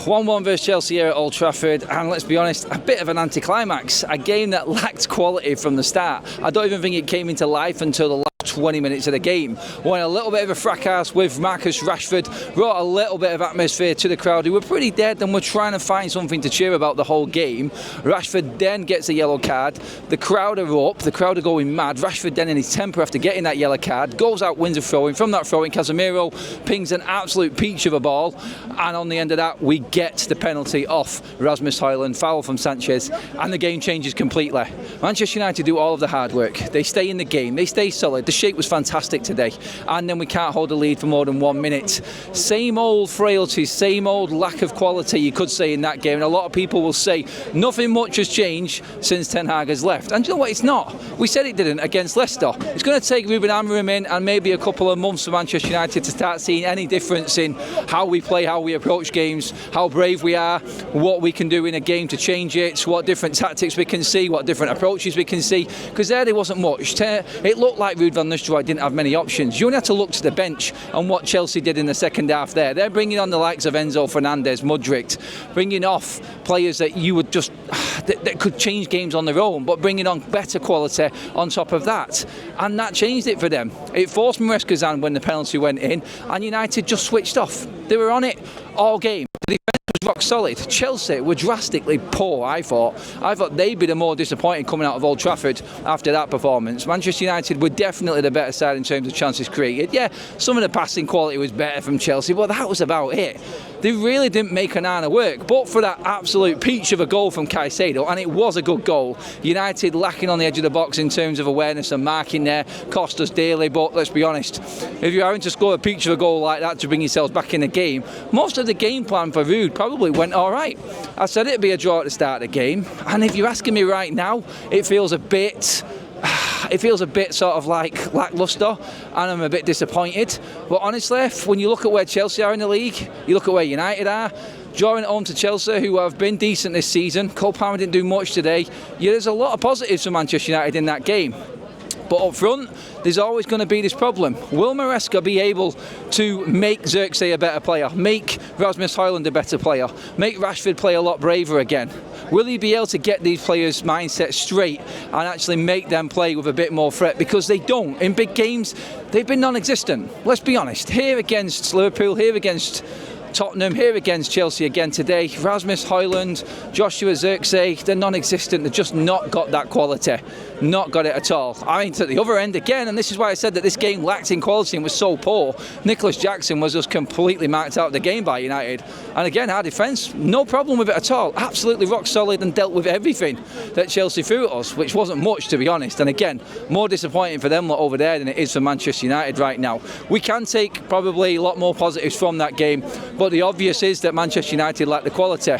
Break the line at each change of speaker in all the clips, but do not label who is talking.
1-1 versus Chelsea here at Old Trafford, and let's be honest, a bit of an anticlimax. A game that lacked quality from the start. I don't even think it came into life until the last 20 minutes of the game, when a little bit of a fracas with Marcus Rashford brought a little bit of atmosphere to the crowd who were pretty dead and were trying to find something to cheer about the whole game. Rashford then gets a yellow card. The crowd are up, the crowd are going mad. Rashford then in his temper after getting that yellow card goes out, wins a throw-in. From that throw-in, Casemiro pings an absolute peach of a ball, and on the end of that we get the penalty off Rasmus Højlund, foul from Sanchez, and the game changes completely. Manchester United do all of the hard work. They stay in the game, they stay solid. The shape was fantastic today, and then we can't hold a lead for more than 1 minute. Same old frailties, same old lack of quality, you could say, in that game, and a lot of people will say nothing much has changed since Ten Hag has left, and you know what, it's not. We said it didn't against Leicester. It's going to take Ruben Amorim in and maybe a couple of months for Manchester United to start seeing any difference in how we play, how we approach games, how brave we are, what we can do in a game to change it, what different tactics we can see, what different approaches we can see, because there wasn't much. It looked like Ruud van Nistelrooy didn't have many options. You only had to look to the bench and what Chelsea did in the second half there. They're bringing on the likes of Enzo Fernandez, Mudryk, bringing off players that you would just that could change games on their own, but bringing on better quality on top of that, and that changed it for them. It forced Maresca's hand when the penalty went in, and United just switched off. They were on it all game. The defence was rock solid. Chelsea were drastically poor, I thought. They'd be the more disappointed coming out of Old Trafford after that performance. Manchester United were definitely the better side in terms of chances created. Yeah, some of the passing quality was better from Chelsea, but that was about it. They really didn't make Onana work, but for that absolute peach of a goal from Concede, and it was a good goal. United lacking on the edge of the box in terms of awareness and marking there cost us dearly, but let's be honest, if you're having to score a peach of a goal like that to bring yourselves back in the game, most of the game plan for Ruud probably went alright. I said it'd be a draw at the start of the game, and if you're asking me right now, it feels a bit sort of like lacklustre, and I'm a bit disappointed. But honestly, when you look at where Chelsea are in the league, you look at where United are, drawing at home to Chelsea, who have been decent this season. Cole Palmer didn't do much today. Yeah, there's a lot of positives for Manchester United in that game. But up front, there's always going to be this problem. Will Maresca be able to make Xerxes a better player, make Rasmus Højlund a better player, make Rashford play a lot braver again? Will he be able to get these players' mindset straight and actually make them play with a bit more threat? Because they don't. In big games, they've been non-existent. Let's be honest. Here against Liverpool, here against Tottenham, here against Chelsea again today, Rasmus Højlund, Joshua Xerxes, they're non-existent. They've just not got that quality. Not got it at all. I mean, to the other end again, and this is why I said that this game lacked in quality and was so poor. Nicholas Jackson was just completely marked out of the game by United. And again, our defence, no problem with it at all. Absolutely rock solid and dealt with everything that Chelsea threw at us, which wasn't much, to be honest. And again, more disappointing for them lot over there than it is for Manchester United right now. We can take probably a lot more positives from that game, but the obvious is that Manchester United lack the quality.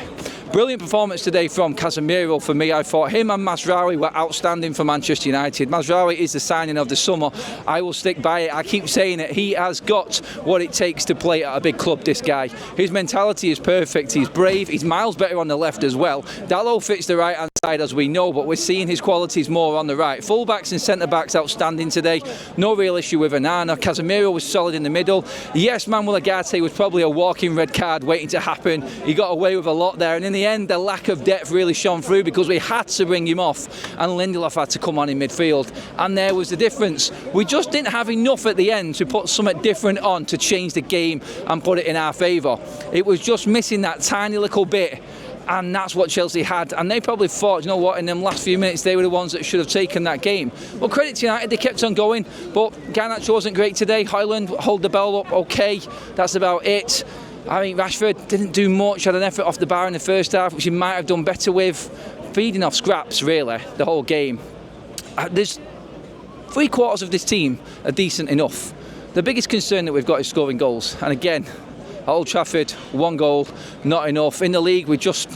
Brilliant performance today from Casemiro for me. I thought him and Mazraoui were outstanding for Manchester United. Mazraoui is the signing of the summer. I will stick by it. I keep saying it. He has got what it takes to play at a big club, this guy. His mentality is perfect. He's brave. He's miles better on the left as well. Dalot fits the right-hand side, as we know, but we're seeing his qualities more on the right. Full-backs and centre-backs outstanding today. No real issue with Onana. Casemiro was solid in the middle. Yes, Manuel Ugarte was probably a walking red card waiting to happen. He got away with a lot there, and in the end, the lack of depth really shone through because we had to bring him off, and Lindelof had to come on in midfield, and there was the difference. We just didn't have enough at the end to put something different on to change the game and put it in our favour. It was just missing that tiny little bit, and that's what Chelsea had, and they probably thought, you know what, in them last few minutes they were the ones that should have taken that game. Well, credit to United, they kept on going, but Garnacho wasn't great today. Højlund held the ball up okay, that's about it. I mean, Rashford didn't do much, had an effort off the bar in the first half, which he might have done better with. Feeding off scraps, really, the whole game. There's 3/4 of this team are decent enough. The biggest concern that we've got is scoring goals. And again, at Old Trafford, 1 goal, not enough. In the league, we just,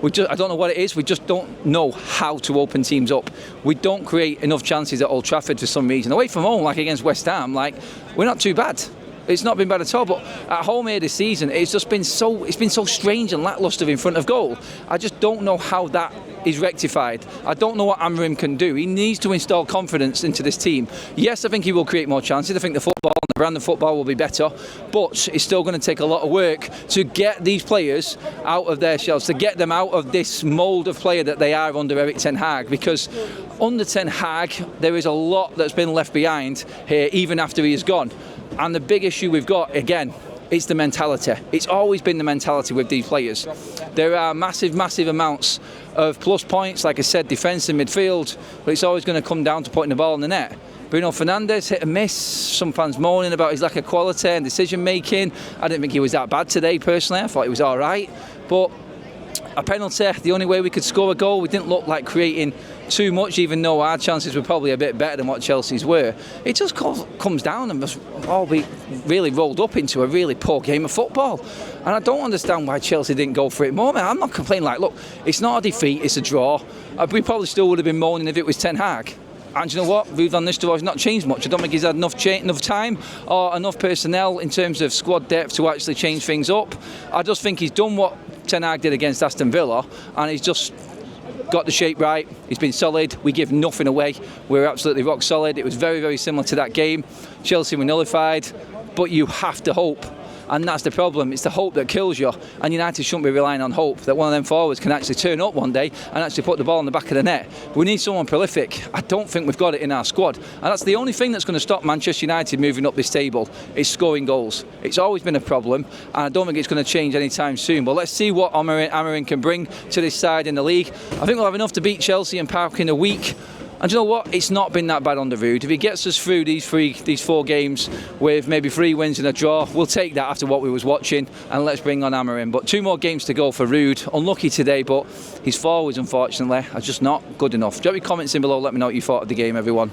I don't know what it is, we just don't know how to open teams up. We don't create enough chances at Old Trafford for some reason. Away from home, like against West Ham, we're not too bad. It's not been bad at all, but at home here this season, it's been so strange and lacklustre in front of goal. I just don't know how that is rectified. I don't know what Amorim can do. He needs to install confidence into this team. Yes, I think he will create more chances. I think the football and the brand of football will be better, but it's still going to take a lot of work to get these players out of their shells, to get them out of this mould of player that they are under Erik Ten Hag, because under Ten Hag there is a lot that's been left behind here even after he is gone. And the big issue we've got, again, it's the mentality. It's always been the mentality with these players. There are massive amounts of plus points, like I said, defence and midfield, but it's always going to come down to putting the ball in the net. Bruno Fernandes, hit and miss. Some fans moaning about his lack of quality and decision making. I didn't think he was that bad today, personally. I thought he was all right. But a penalty, the only way we could score a goal. We didn't look like creating too much, even though our chances were probably a bit better than what Chelsea's were. It just comes down and must all be really rolled up into a really poor game of football. And I don't understand why Chelsea didn't go for it more. Man, I'm not complaining, like, look, it's not a defeat, it's a draw. We probably still would have been moaning if it was Ten Hag. And you know what? Ruud van Nistelrooy's not changed much. I don't think he's had enough time or enough personnel in terms of squad depth to actually change things up. I just think he's done what Ten Hag did against Aston Villa, and he's just got the shape right. He's been solid. We give nothing away. We're absolutely rock solid. It was very similar to that game. Chelsea were nullified, but you have to hope. And that's the problem. It's the hope that kills you. And United shouldn't be relying on hope that one of them forwards can actually turn up one day and actually put the ball in the back of the net. We need someone prolific. I don't think we've got it in our squad. And that's the only thing that's going to stop Manchester United moving up this table, is scoring goals. It's always been a problem, and I don't think it's going to change anytime soon. But let's see what Amorim can bring to this side in the league. I think we'll have enough to beat Chelsea and Park in a week. And you know what? It's not been that bad under Ruud. If he gets us through these 4 games with maybe 3 wins and a draw, we'll take that after what we was watching, and let's bring on Amorim. But 2 more games to go for Ruud. Unlucky today, but his forwards, unfortunately, are just not good enough. Drop your comments in below. Let me know what you thought of the game, everyone.